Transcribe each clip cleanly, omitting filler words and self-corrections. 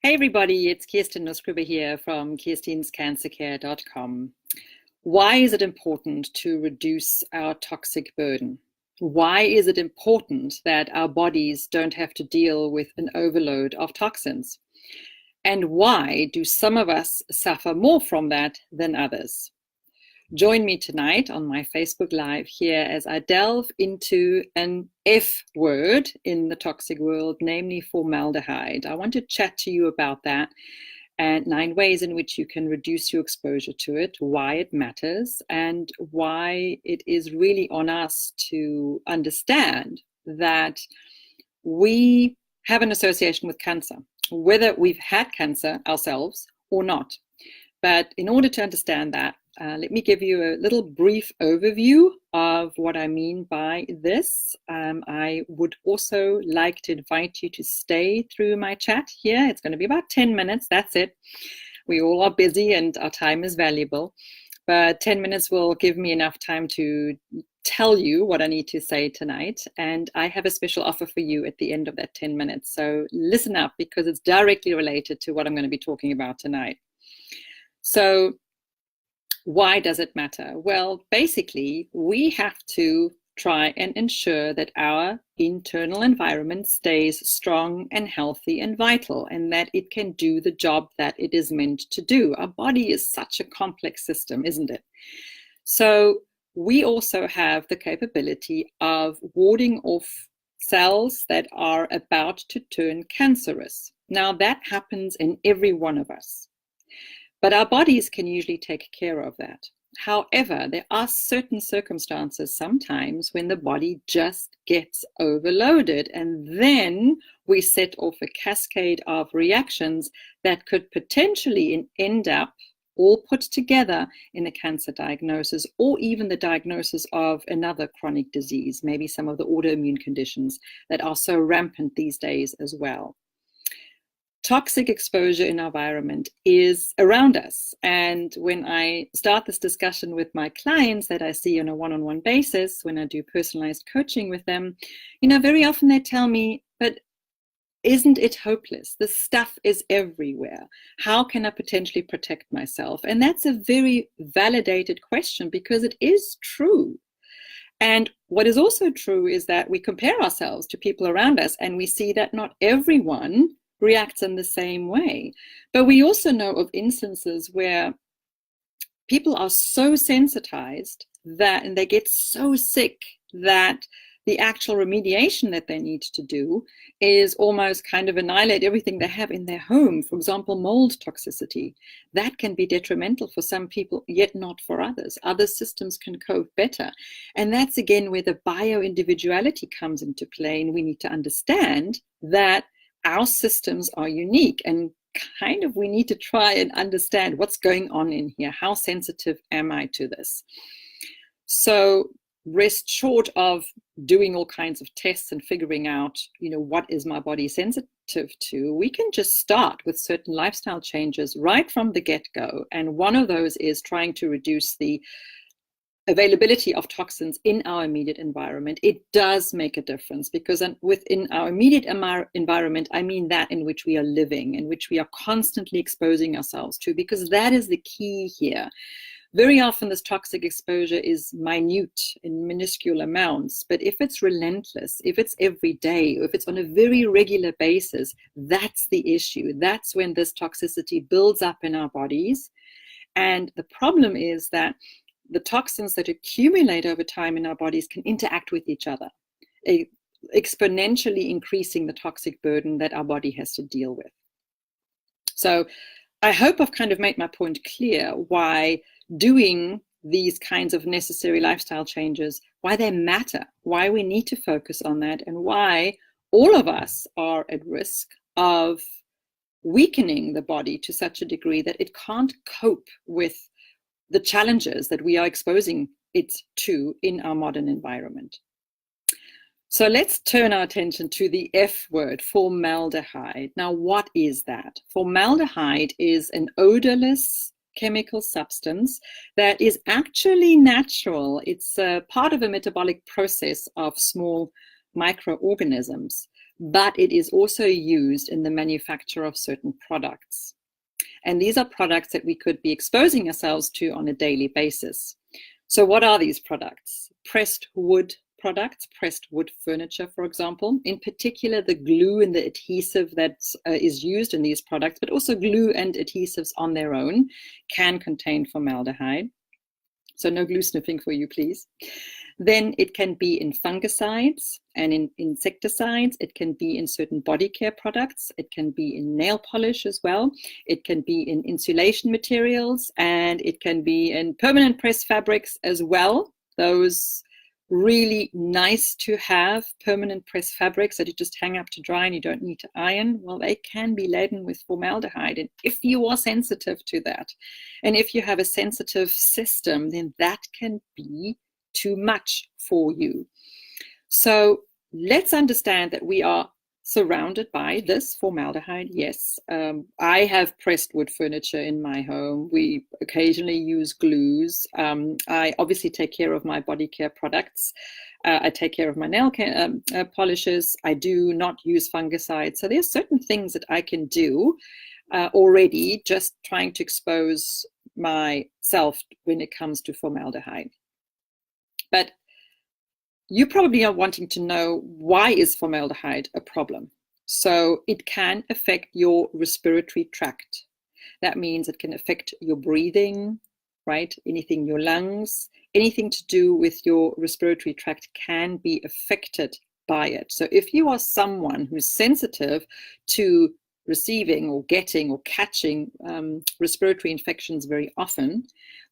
Hey everybody, it's Kirstin Nussgruber here from Kirstin'sCancerCare.com. Why is it important to reduce our toxic burden? Why is it important that our bodies don't have to deal with an overload of toxins? And why do some of us suffer more from that than others? Join me tonight on my Facebook Live here as I delve into an F word in the toxic world, namely formaldehyde. I want to chat to you about that and 9 ways in which you can reduce your exposure to it, why it matters, and why it is really on us to understand that we have an association with cancer, whether we've had cancer ourselves or not. But in order to understand that, let me give you a little brief overview of what I mean by this. I would also like to invite you to stay through my chat here. It's going to be about 10 minutes. That's it. We all are busy and our time is valuable. But 10 minutes will give me enough time to tell you what I need to say tonight. And I have a special offer for you at the end of that 10 minutes. So listen up, because it's directly related to what I'm going to be talking about tonight. So why does it matter? Well, basically, we have to try and ensure that our internal environment stays strong and healthy and vital, and that it can do the job that it is meant to do. Our body is such a complex system, isn't it? So we also have the capability of warding off cells that are about to turn cancerous. Now, that happens in every one of us. But our bodies can usually take care of that. However, there are certain circumstances sometimes when the body just gets overloaded, and then we set off a cascade of reactions that could potentially end up all put together in a cancer diagnosis, or even the diagnosis of another chronic disease, maybe some of the autoimmune conditions that are so rampant these days as well. Toxic exposure in our environment is around us. And when I start this discussion with my clients that I see on a one-on-one basis, when I do personalized coaching with them, very often they tell me, but isn't it hopeless? The stuff is everywhere. How can I potentially protect myself? And that's a very validated question, because it is true. And what is also true is that we compare ourselves to people around us, and we see that not everyone reacts in the same way. But we also know of instances where people are so sensitized that, and they get so sick that the actual remediation that they need to do is almost kind of annihilate everything they have in their home. For example, mold toxicity. That can be detrimental for some people, yet not for others. Other systems can cope better. And that's again where the bio-individuality comes into play, and we need to understand that our systems are unique, and kind of we need to try and understand what's going on in here. How sensitive am I to this? So rest short of doing all kinds of tests and figuring out, what is my body sensitive to, we can just start with certain lifestyle changes right from the get-go. And one of those is trying to reduce the availability of toxins in our immediate environment. It does make a difference, because within our immediate environment, I mean that in which we are living, in which we are constantly exposing ourselves to, because that is the key here. Very often this toxic exposure is minute in minuscule amounts, but if it's relentless, if it's every day, if it's on a very regular basis, that's the issue. That's when this toxicity builds up in our bodies. And the problem is that the toxins that accumulate over time in our bodies can interact with each other, exponentially increasing the toxic burden that our body has to deal with. So I hope I've kind of made my point clear why doing these kinds of necessary lifestyle changes, why they matter, why we need to focus on that, and why all of us are at risk of weakening the body to such a degree that it can't cope with the challenges that we are exposing it to in our modern environment. So let's turn our attention to the F word, formaldehyde. Now, what is that? Formaldehyde is an odorless chemical substance that is actually natural. It's a part of a metabolic process of small microorganisms. but it is also used in the manufacture of certain products. And these are products that we could be exposing ourselves to on a daily basis. So what are these products? Pressed wood products, pressed wood furniture, for example. In particular, the glue and the adhesive that is used in these products, but also glue and adhesives on their own can contain formaldehyde. So no glue sniffing for you, please. Then it can be in fungicides and in insecticides. It can be in certain body care products. It can be in nail polish as well. It can be in insulation materials, and it can be in permanent press fabrics as well. Those really nice to have permanent press fabrics that you just hang up to dry and you don't need to iron, well, they can be laden with formaldehyde. And if you are sensitive to that, and if you have a sensitive system, then that can be too much for you. So let's understand that we are surrounded by this formaldehyde. Yes, I have pressed wood furniture in my home. We occasionally use glues. I obviously take care of my body care products. I take care of my nail polishes. I do not use fungicides. So there's certain things that I can do already, just trying to expose myself when it comes to formaldehyde. But you probably are wanting to know, why is formaldehyde a problem? So it can affect your respiratory tract. That means it can affect your breathing, right? Anything in your lungs, anything to do with your respiratory tract can be affected by it. So if you are someone who's sensitive to receiving or getting or catching respiratory infections very often,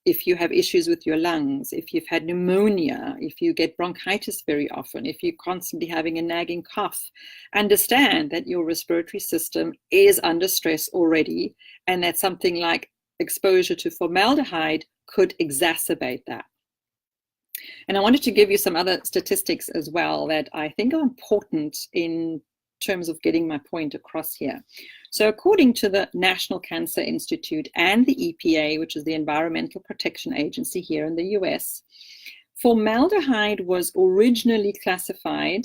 if you have issues with your lungs, if you've had pneumonia, if you get bronchitis very often, if you're constantly having a nagging cough, understand that your respiratory system is under stress already, and that something like exposure to formaldehyde could exacerbate that. And I wanted to give you some other statistics as well that I think are important in terms of getting my point across here. So according to the National Cancer Institute and the EPA, which is the Environmental Protection Agency here in the US, formaldehyde was originally classified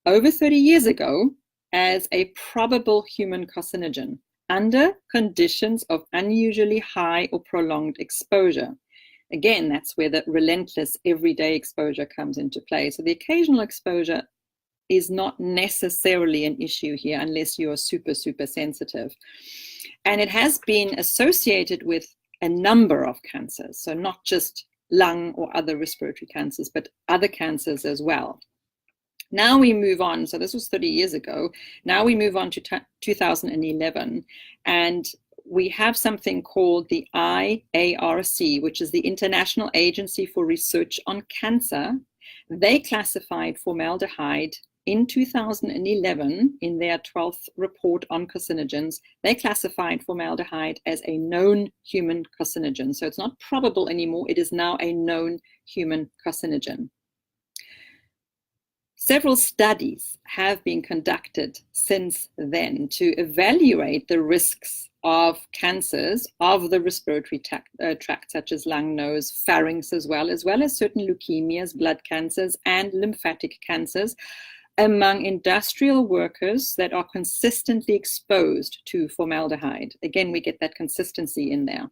over 30 years ago as a probable human carcinogen under conditions of unusually high or prolonged exposure. Again, that's where the relentless everyday exposure comes into play. So the occasional exposure is not necessarily an issue here unless you are super, super sensitive. And it has been associated with a number of cancers. So not just lung or other respiratory cancers, but other cancers as well. Now we move on. So this was 30 years ago. Now we move on to 2011. And we have something called the IARC, which is the International Agency for Research on Cancer. They classified formaldehyde in 2011, in their 12th report on carcinogens. They classified formaldehyde as a known human carcinogen. So it's not probable anymore. It is now a known human carcinogen. Several studies have been conducted since then to evaluate the risks of cancers of the respiratory tract, such as lung, nose, pharynx as well as certain leukemias, blood cancers, and lymphatic cancers among industrial workers that are consistently exposed to formaldehyde. Again, we get that consistency in there.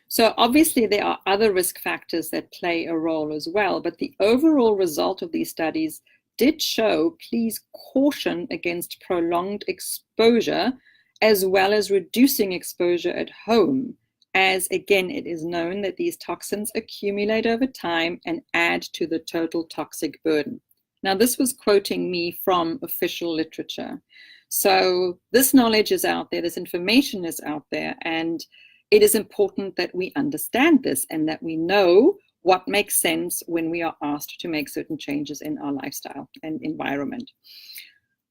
So obviously there are other risk factors that play a role as well, but the overall result of these studies did show, please caution against prolonged exposure, as well as reducing exposure at home, as again, it is known that these toxins accumulate over time and add to the total toxic burden. Now, this was quoting me from official literature. So this knowledge is out there, this information is out there, and it is important that we understand this and that we know what makes sense when we are asked to make certain changes in our lifestyle and environment.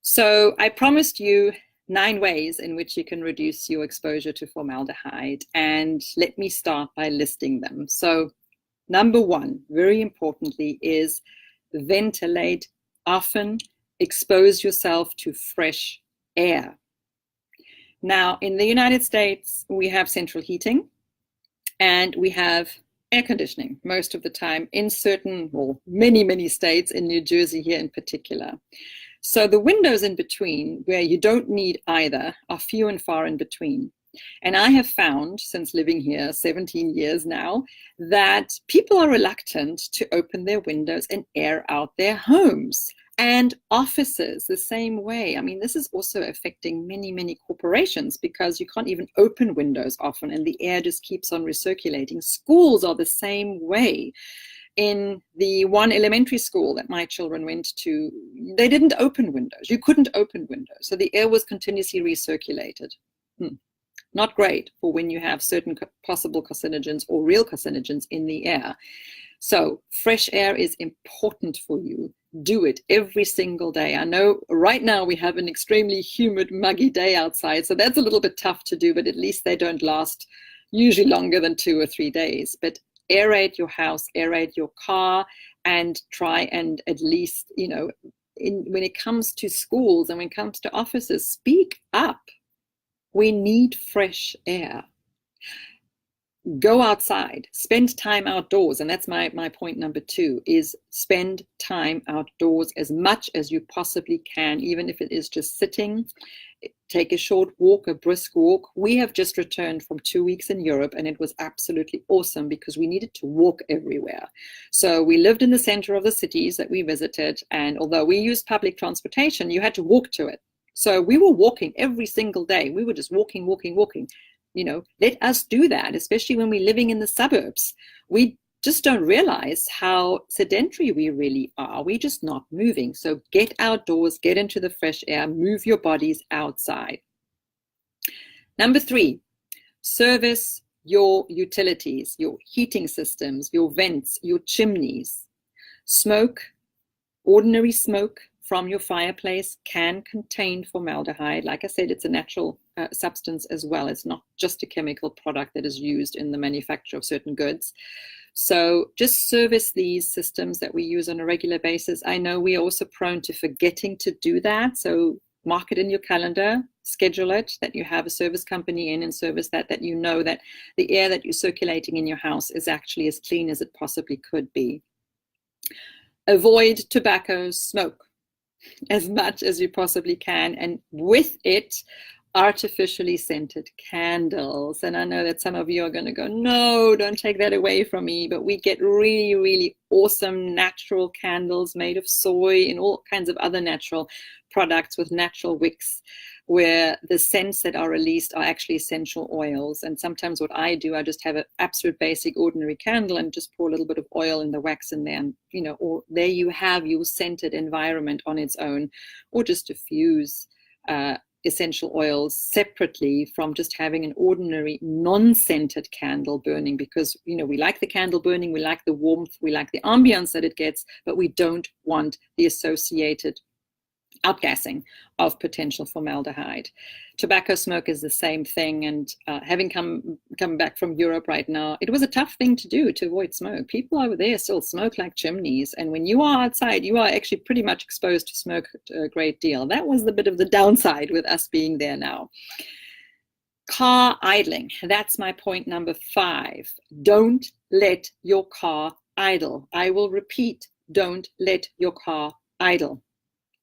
So I promised you 9 ways in which you can reduce your exposure to formaldehyde, and let me start by listing them. So number 1, very importantly, is ventilate often, expose yourself to fresh air. Now, in the United States, we have central heating and we have air conditioning most of the time in certain, well, many states, in New Jersey here in particular. So the windows in between, where you don't need either, are few and far in between. And I have found, since living here 17 years now, that people are reluctant to open their windows and air out their homes. And offices the same way. I mean, this is also affecting many, many corporations because you can't even open windows often and the air just keeps on recirculating. Schools are the same way. In the one elementary school that my children went to, they didn't open windows. You couldn't open windows. So the air was continuously recirculated. Not great for when you have certain possible carcinogens or real carcinogens in the air. So fresh air is important for you. Do it every single day. I know right now we have an extremely humid, muggy day outside, so that's a little bit tough to do, but at least they don't last usually longer than 2 or 3 days. But aerate your house, aerate your car, and try and at least, when it comes to schools and when it comes to offices, speak up. We need fresh air. Go outside, spend time outdoors. And that's my point number 2, is spend time outdoors as much as you possibly can, even if it is just sitting. Take a short walk, a brisk walk. We have just returned from 2 weeks in Europe, and it was absolutely awesome because we needed to walk everywhere. So we lived in the center of the cities that we visited, and although we used public transportation, you had to walk to it. So we were walking every single day. We were just walking. Let us do that, especially when we're living in the suburbs. We just don't realize how sedentary we really are. We're just not moving. So get outdoors, get into the fresh air, move your bodies outside. Number 3, service your utilities, your heating systems, your vents, your chimneys. Smoke, ordinary smoke from your fireplace can contain formaldehyde. Like I said, it's a natural substance as well. It's not just a chemical product that is used in the manufacture of certain goods. So just service these systems that we use on a regular basis. I know we are also prone to forgetting to do that. So mark it in your calendar, schedule it, that you have a service company in and service that you know that the air that you're circulating in your house is actually as clean as it possibly could be. Avoid tobacco smoke as much as you possibly can, and with it, artificially scented candles. And I know that some of you are going to go, no, don't take that away from me, but we get really, really awesome natural candles made of soy and all kinds of other natural products with natural wicks, where the scents that are released are actually essential oils. And sometimes what I do, I just have an absolute basic ordinary candle and just pour a little bit of oil in the wax in there, and or there you have your scented environment on its own, or just diffuse essential oils separately from just having an ordinary non-scented candle burning, because we like the candle burning, we like the warmth, we like the ambience that it gets, but we don't want the associated outgassing of potential formaldehyde. Tobacco smoke is the same thing, and having come back from Europe right now, it was a tough thing to do to avoid smoke. People over there still smoke like chimneys, and when you are outside, you are actually pretty much exposed to smoke a great deal. That was the bit of the downside with us being there now. Car idling, that's my point number 5. Don't let your car idle. I will repeat, don't let your car idle.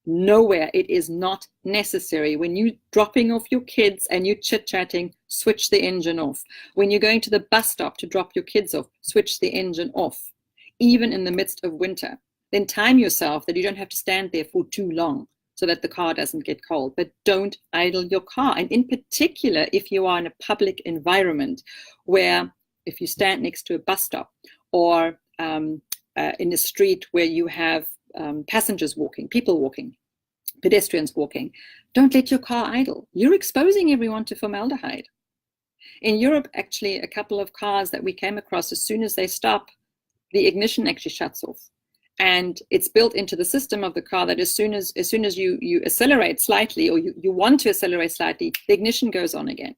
Nowhere. It is not necessary. When you're dropping off your kids and you're chit-chatting, switch the engine off. When you're going to the bus stop to drop your kids off, switch the engine off. Even in the midst of winter, then time yourself that you don't have to stand there for too long so that the car doesn't get cold. But don't idle your car. And in particular, if you are in a public environment where, if you stand next to a bus stop or in a street where you have passengers walking, people walking, pedestrians walking, don't let your car idle. You're exposing everyone to formaldehyde. In Europe, actually, a couple of cars that we came across, as soon as they stop, the ignition actually shuts off. And it's built into the system of the car that as soon as you accelerate slightly, or you want to accelerate slightly, the ignition goes on again.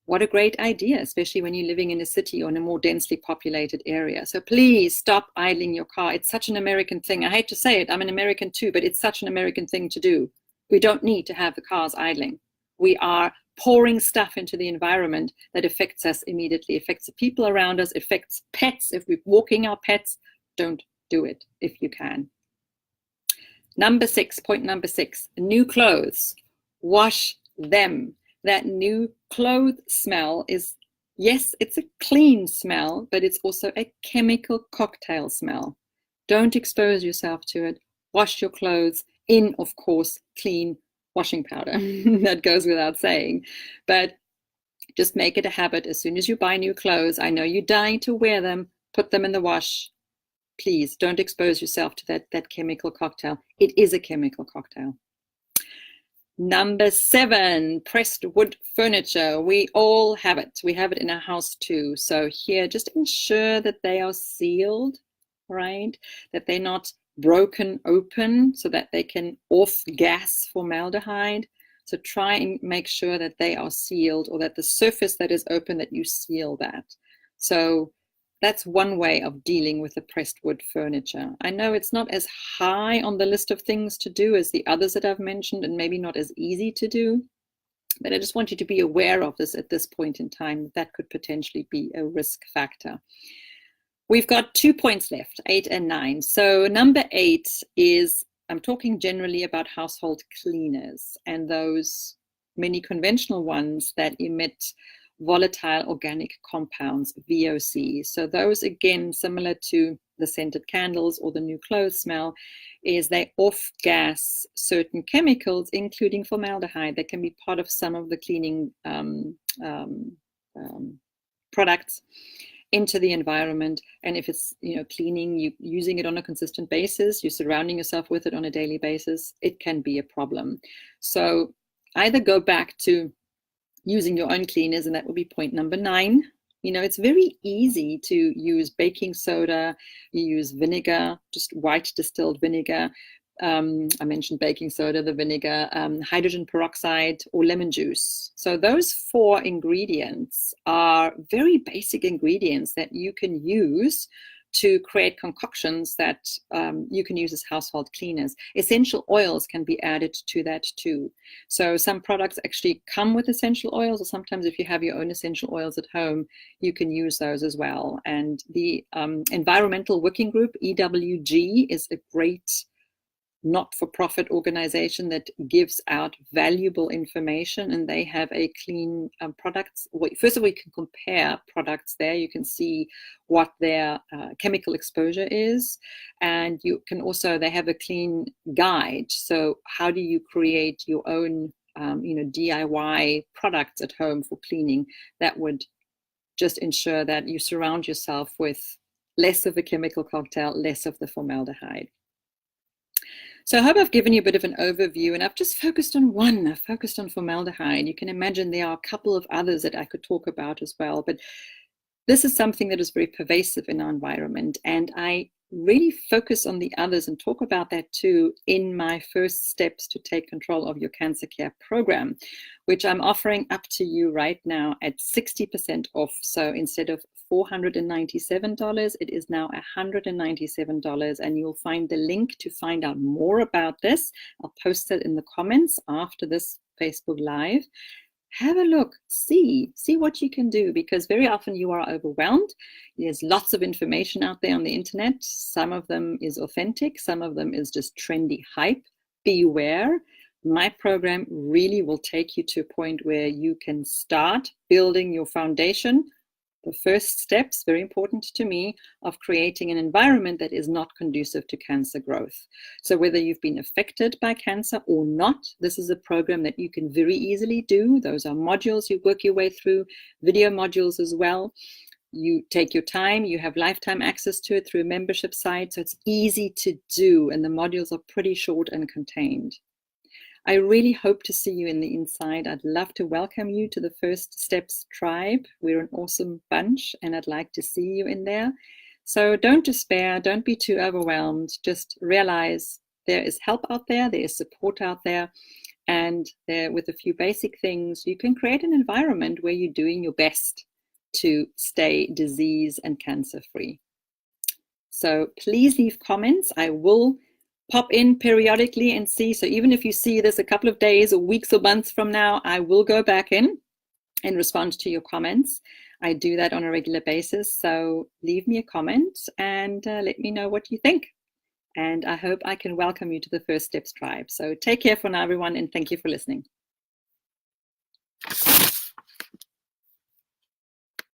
What a great idea, especially when you're living in a city or in a more densely populated area. So please stop idling your car. It's such an American thing. I hate to say it, I'm an American too, but it's such an American thing to do. We don't need to have the cars idling. We are pouring stuff into the environment that affects us immediately, affects the people around us, affects pets. If we're walking our pets, don't do it if you can. Point number 6, new clothes. Wash them. That new clothes smell is, yes, it's a clean smell, but it's also a chemical cocktail smell. Don't expose yourself to it. Wash your clothes in, of course, clean washing powder. That goes without saying. But just make it a habit. As soon as you buy new clothes, I know you're dying to wear them, put them in the wash. Please don't expose yourself to that chemical cocktail. It is a chemical cocktail. Number 7, pressed wood furniture. We all have it. We have it in our house too. So here, just ensure that they are sealed, right? That they're not broken open so that they can off-gas formaldehyde. So try and make sure that they are sealed, or that the surface that is open, that you seal that. So that's one way of dealing with the pressed wood furniture. I know it's not as high on the list of things to do as the others that I've mentioned, and maybe not as easy to do, but I just want you to be aware of this at this point in time. That could potentially be a risk factor. We've got 2 points left, 8 and 9. So number 8 is, I'm talking generally about household cleaners and those many conventional ones that emit volatile organic compounds, VOC. So those, again, similar to the scented candles or the new clothes smell, is they off-gas certain chemicals, including formaldehyde, that can be part of some of the cleaning products into the environment. And if it's, cleaning, you using it on a consistent basis, you're surrounding yourself with it on a daily basis, it can be a problem. So either go back to using your own cleaners, and that would be point number 9. It's very easy to use baking soda. You use vinegar, just white distilled vinegar. I mentioned baking soda, the vinegar, hydrogen peroxide, or lemon juice. So those 4 ingredients are very basic ingredients that you can use to create concoctions that you can use as household cleaners. Essential oils can be added to that too. So some products actually come with essential oils, or sometimes if you have your own essential oils at home, you can use those as well. And the Environmental Working Group, EWG, is a great not-for-profit organization that gives out valuable information, and they have a clean products. First of all, you can compare products there. You can see what their chemical exposure is, and you can also, they have a clean guide. So how do you create your own DIY products at home for cleaning that would just ensure that you surround yourself with less of a chemical cocktail, less of the formaldehyde. So I hope I've given you a bit of an overview, and I've just focused on one. I've focused on formaldehyde. You can imagine there are a couple of others that I could talk about as well, but this is something that is very pervasive in our environment, and I really focus on the others and talk about that too in my first steps to take control of your cancer care program, which I'm offering up to you right now at 60% off. So instead of $497, it is now $197, and you'll find the link to find out more about this. I'll post it in the comments after this Facebook Live. Have a look, see what you can do, because very often you are overwhelmed. There's lots of information out there on the internet. Some of them is authentic, some of them is just trendy hype. Beware. My program really will take you to a point where you can start building your foundation. The first steps, very important to me, of creating an environment that is not conducive to cancer growth. So whether you've been affected by cancer or not, this is a program that you can very easily do. Those are modules you work your way through, video modules as well. You take your time, you have lifetime access to it through a membership site, so it's easy to do, and the modules are pretty short and contained. I really hope to see you in the inside. I'd love to welcome you to the First Steps tribe. We're an awesome bunch, and I'd like to see you in there. So don't despair, don't be too overwhelmed. Just realize there is help out there is support out there, and with a few basic things, you can create an environment where you're doing your best to stay disease and cancer free. So please leave comments. I will pop in periodically and see. So even if you see this a couple of days or weeks or months from now, I will go back in and respond to your comments. I do that on a regular basis. So leave me a comment and let me know what you think. And I hope I can welcome you to the First Steps tribe. So take care for now, everyone, and thank you for listening.